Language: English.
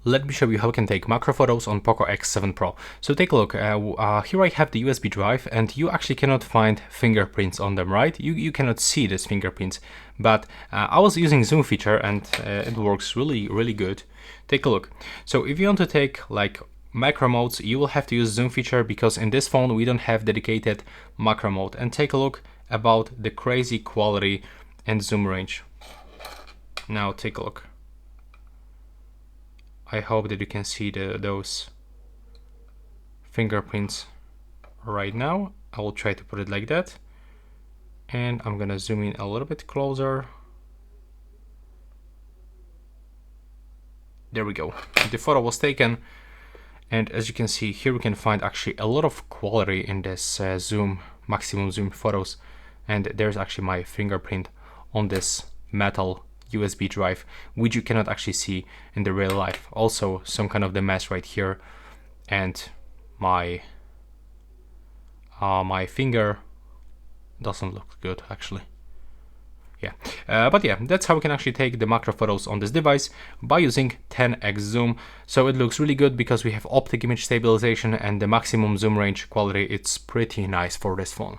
Let me show you how we can take macro photos on POCO X7 Pro. So take a look, here I have the USB drive and you actually cannot find fingerprints on them, right? You cannot see these fingerprints, but I was using zoom feature and it works really good. Take a look. So if you want to take like macro modes, you will have to use zoom feature because in this phone we don't have dedicated macro mode. And take a look about the crazy quality and zoom range. Now take a look. I hope that you can see those fingerprints right now. I will try to put it like that. And I'm gonna zoom in a little bit closer. There we go. The photo was taken. And as you can see here, we can find actually a lot of quality in this maximum zoom photos. And there's actually my fingerprint on this metal USB drive, which you cannot actually see in the real life. Also some kind of the mesh right here, and my my finger doesn't look good actually. Yeah, but yeah, that's how we can actually take the macro photos on this device by using 10x zoom. So it looks really good because we have optic image stabilization and the maximum zoom range quality. It's pretty nice for this phone.